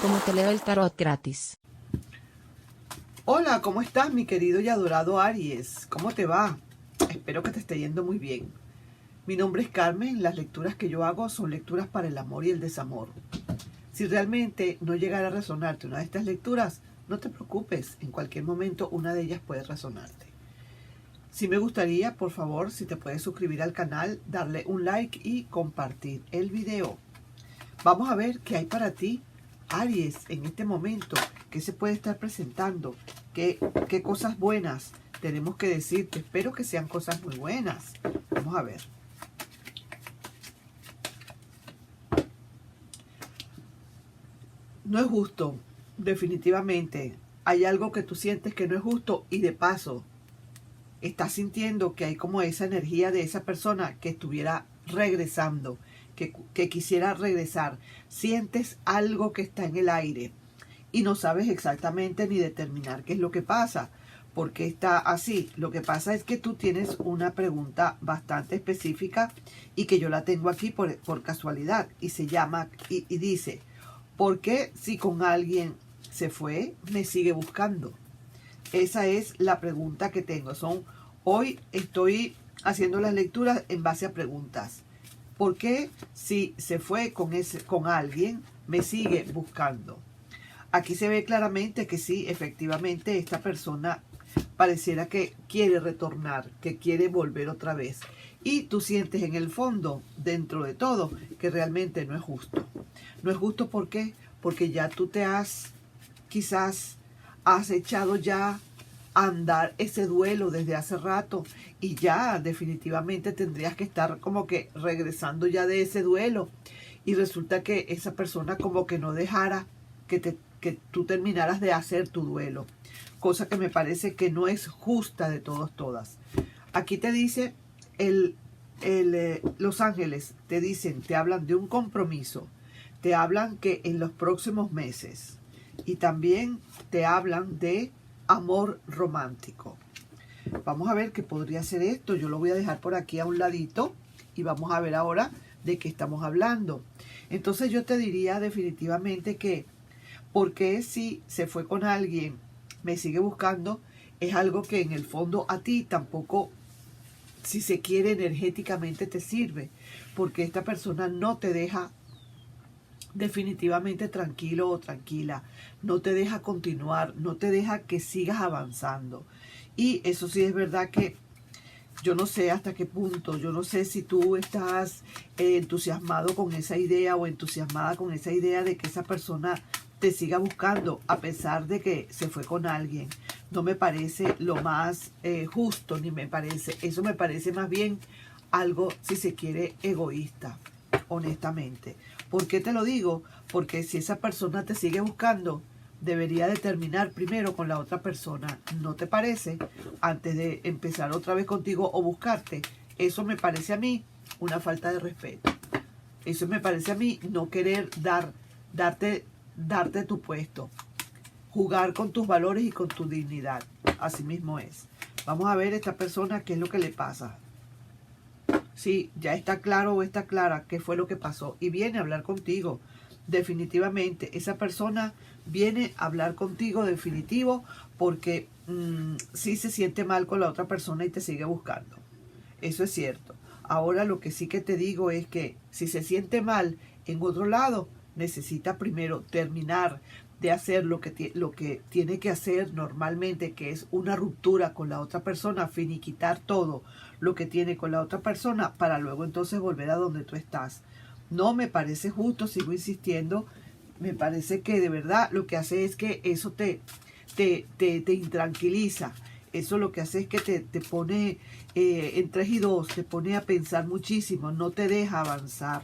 cómo te leo el tarot gratis. Hola, ¿cómo estás, mi querido y adorado Aries? ¿Cómo te va? Espero que te esté yendo muy bien. Mi nombre es Carmen. Las lecturas que yo hago son lecturas para el amor y el desamor. Si realmente no llegara a resonarte una de estas lecturas, no te preocupes. En cualquier momento una de ellas puede resonarte. Si me gustaría, por favor, si te puedes suscribir al canal, darle un like y compartir el video. Vamos a ver qué hay para ti, Aries, en este momento. ¿Qué se puede estar presentando? ¿Qué cosas buenas tenemos que decirte? Espero que sean cosas muy buenas. Vamos a ver. No es justo, definitivamente. Hay algo que tú sientes que no es justo y de paso estás sintiendo que hay como esa energía de esa persona que estuviera regresando, que quisiera regresar. Sientes algo que está en el aire y no sabes exactamente ni determinar qué es lo que pasa, porque está así. Lo que pasa es que tú tienes una pregunta bastante específica y que yo la tengo aquí por casualidad y se llama y dice: ¿por qué si con alguien se fue, me sigue buscando? Esa es la pregunta que tengo. Hoy estoy haciendo las lecturas en base a preguntas. ¿Por qué si se fue con alguien, me sigue buscando? Aquí se ve claramente que sí, efectivamente, esta persona pareciera que quiere retornar, que quiere volver otra vez. Y tú sientes en el fondo, dentro de todo, que realmente no es justo. No es justo, ¿por qué? Porque ya tú quizás has echado ya a andar ese duelo desde hace rato y ya definitivamente tendrías que estar como que regresando ya de ese duelo. Y resulta que esa persona como que no dejara que tú terminaras de hacer tu duelo. Cosa que me parece que no es justa de todas. Aquí te dice, los ángeles te dicen, te hablan de un compromiso. Te hablan que en los próximos meses. Y también te hablan de amor romántico. Vamos a ver qué podría ser esto. Yo lo voy a dejar por aquí a un ladito y vamos a ver ahora de qué estamos hablando. Entonces yo te diría definitivamente que porque si se fue con alguien, me sigue buscando, es algo que en el fondo a ti tampoco, si se quiere, energéticamente te sirve, porque esta persona no te deja definitivamente tranquilo o tranquila, no te deja continuar, no te deja que sigas avanzando. Y eso sí es verdad que yo no sé hasta qué punto, yo no sé si tú estás entusiasmado con esa idea o entusiasmada con esa idea de que esa persona te siga buscando a pesar de que se fue con alguien. No me parece lo más justo, ni me parece, eso me parece más bien algo, si se quiere, egoísta, honestamente. ¿Por qué te lo digo? Porque si esa persona te sigue buscando, debería de terminar primero con la otra persona, ¿no te parece? Antes de empezar otra vez contigo o buscarte. Eso me parece a mí una falta de respeto. Eso me parece a mí no querer darte tu puesto. Jugar con tus valores y con tu dignidad. Así mismo es. Vamos a ver esta persona qué es lo que le pasa. Sí, ya está claro o está clara qué fue lo que pasó. Y viene a hablar contigo. Definitivamente, esa persona viene a hablar contigo definitivo porque sí se siente mal con la otra persona y te sigue buscando. Eso es cierto. Ahora lo que sí que te digo es que si se siente mal en otro lado, necesita primero terminar de hacer lo que tiene que hacer normalmente, que es una ruptura con la otra persona, finiquitar todo lo que tiene con la otra persona para luego entonces volver a donde tú estás. No me parece justo, sigo insistiendo, me parece que de verdad lo que hace es que eso te intranquiliza. Eso lo que hace es que te pone en 3 y 2, te pone a pensar muchísimo, no te deja avanzar.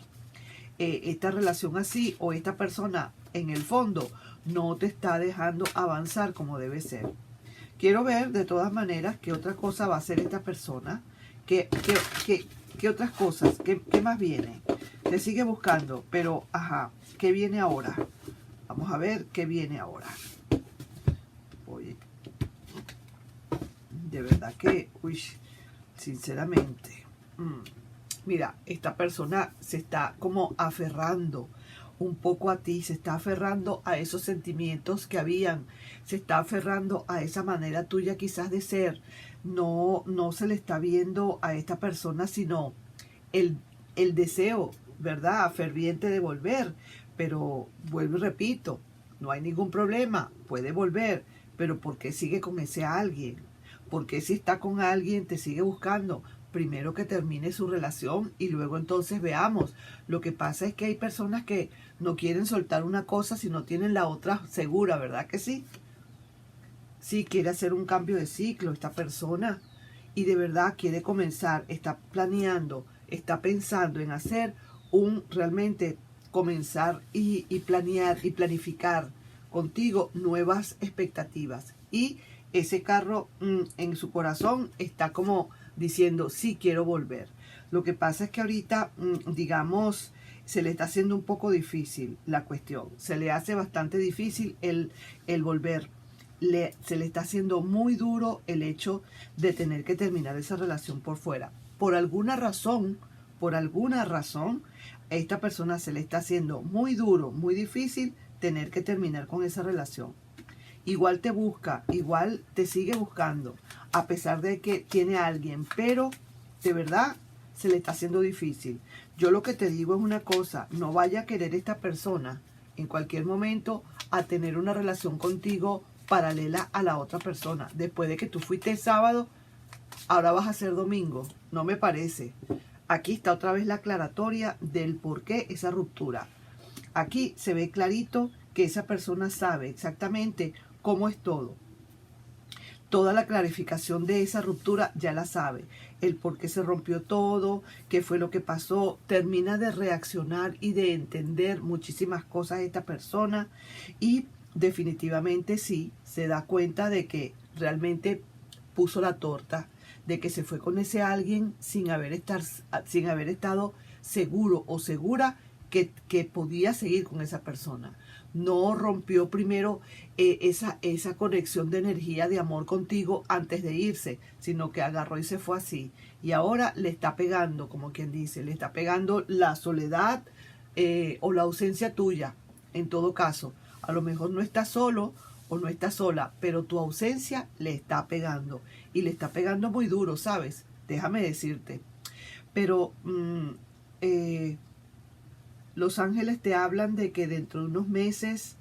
Esta relación así o esta persona en el fondo no te está dejando avanzar como debe ser. Quiero ver de todas maneras qué otra cosa va a hacer esta persona, qué otras cosas, qué más viene. Te sigue buscando, pero ajá, ¿qué viene ahora? Vamos a ver qué viene ahora. Oye, de verdad que, uy, sinceramente, mira, esta persona se está como aferrando un poco a ti, se está aferrando a esos sentimientos que habían, se está aferrando a esa manera tuya quizás de ser. No se le está viendo a esta persona sino el deseo, ¿verdad? Ferviente de volver. Pero vuelvo y repito, no hay ningún problema, puede volver, pero ¿por qué sigue con ese alguien? ¿Por qué si está con alguien te sigue buscando? Primero que termine su relación y luego entonces veamos. Lo que pasa es que hay personas que no quieren soltar una cosa si no tienen la otra segura, ¿verdad que sí? Sí, quiere hacer un cambio de ciclo esta persona y de verdad quiere comenzar, está planeando, está pensando en hacer realmente comenzar y planear y planificar contigo nuevas expectativas. Y ese carro en su corazón está como diciendo, sí, quiero volver. Lo que pasa es que ahorita, digamos, se le está haciendo un poco difícil la cuestión. Se le hace bastante difícil el volver. Se le está haciendo muy duro el hecho de tener que terminar esa relación por fuera. Por alguna razón, a esta persona se le está haciendo muy duro, muy difícil tener que terminar con esa relación. Igual te busca, igual te sigue buscando, a pesar de que tiene a alguien, pero de verdad se le está haciendo difícil. Yo lo que te digo es una cosa, no vaya a querer esta persona en cualquier momento a tener una relación contigo paralela a la otra persona. Después de que tú fuiste sábado, ahora vas a ser domingo. No me parece. Aquí está otra vez la aclaratoria del por qué esa ruptura. Aquí se ve clarito que esa persona sabe exactamente cómo es todo. Toda la clarificación de esa ruptura ya la sabe. El por qué se rompió todo, qué fue lo que pasó. Termina de reaccionar y de entender muchísimas cosas esta persona. Y definitivamente sí, se da cuenta de que realmente puso la torta, de que se fue con ese alguien sin haber estado seguro o segura que podía seguir con esa persona. No rompió primero esa conexión de energía, de amor contigo antes de irse, sino que agarró y se fue así. Y ahora le está pegando, como quien dice, le está pegando la soledad o la ausencia tuya. En todo caso, a lo mejor no estás solo o no estás sola, pero tu ausencia le está pegando. Y le está pegando muy duro, ¿sabes? Déjame decirte. Pero los ángeles te hablan de que dentro de unos meses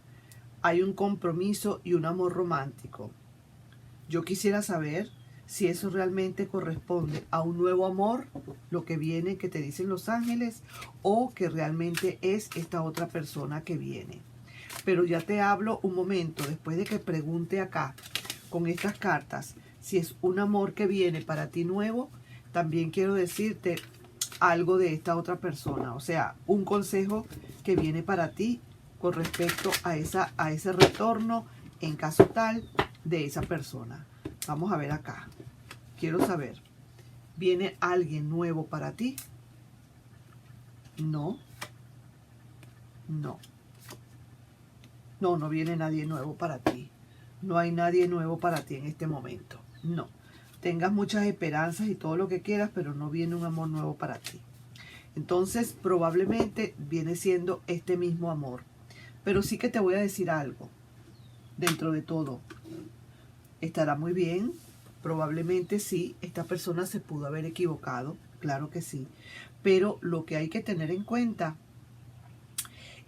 hay un compromiso y un amor romántico. Yo quisiera saber si eso realmente corresponde a un nuevo amor, lo que viene, que te dicen los ángeles, o que realmente es esta otra persona que viene. Pero ya te hablo un momento, después de que pregunte acá, con estas cartas, si es un amor que viene para ti nuevo, también quiero decirte algo de esta otra persona, o sea, un consejo que viene para ti con respecto a ese retorno en caso tal de esa persona. Vamos a ver acá. Quiero saber, ¿viene alguien nuevo para ti? No. No. No viene nadie nuevo para ti. No hay nadie nuevo para ti en este momento. No. Tengas muchas esperanzas y todo lo que quieras, pero no viene un amor nuevo para ti. Entonces, probablemente viene siendo este mismo amor. Pero sí que te voy a decir algo. Dentro de todo, estará muy bien. Probablemente sí, esta persona se pudo haber equivocado. Claro que sí. Pero lo que hay que tener en cuenta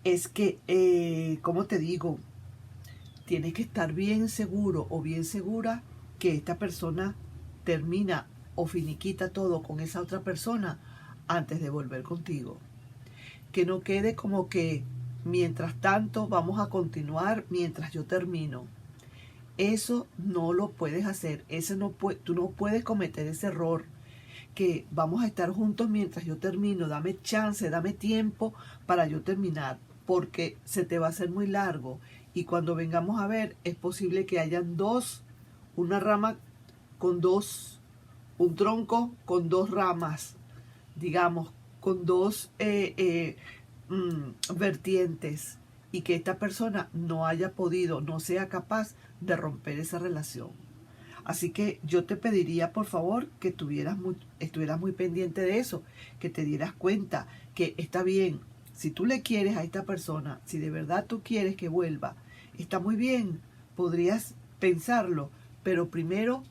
es que, como te digo, tienes que estar bien seguro o bien segura que esta persona termina o finiquita todo con esa otra persona antes de volver contigo. Que no quede como que mientras tanto vamos a continuar mientras yo termino. Eso no lo puedes hacer. Tú no puedes cometer ese error. Que vamos a estar juntos mientras yo termino. Dame chance, dame tiempo para yo terminar. Porque se te va a hacer muy largo. Y cuando vengamos a ver, es posible que hayan una rama con un tronco con dos ramas, digamos, con dos vertientes, y que esta persona no haya podido, no sea capaz de romper esa relación. Así que yo te pediría, por favor, que estuvieras muy pendiente de eso, que te dieras cuenta que está bien, Si tú le quieres a esta persona, si de verdad tú quieres que vuelva, está muy bien, podrías pensarlo, pero primero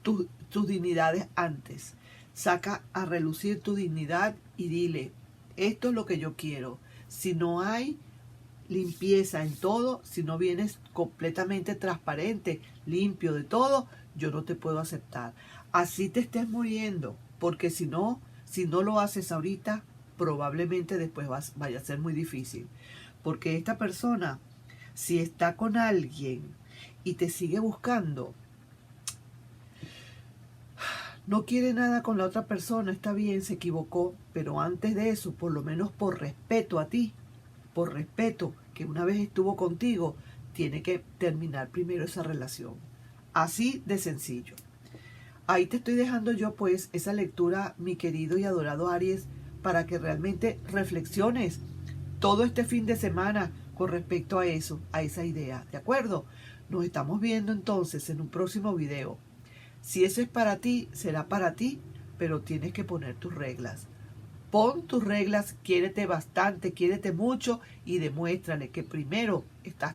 tus dignidades antes. Saca a relucir tu dignidad y dile, esto es lo que yo quiero. Si no hay limpieza en todo, si no vienes completamente transparente, limpio de todo, yo no te puedo aceptar. Así te estés muriendo, porque si no lo haces ahorita, probablemente después vaya a ser muy difícil. Porque esta persona, si está con alguien y te sigue buscando, no quiere nada con la otra persona, está bien, se equivocó, pero antes de eso, por lo menos por respeto a ti, por respeto que una vez estuvo contigo, tiene que terminar primero esa relación. Así de sencillo. Ahí te estoy dejando yo pues esa lectura, mi querido y adorado Aries, para que realmente reflexiones todo este fin de semana con respecto a eso, a esa idea, ¿de acuerdo? Nos estamos viendo entonces en un próximo video. Si eso es para ti, será para ti, pero tienes que poner tus reglas. Pon tus reglas, quiérete bastante, quiérete mucho y demuéstrale que primero estás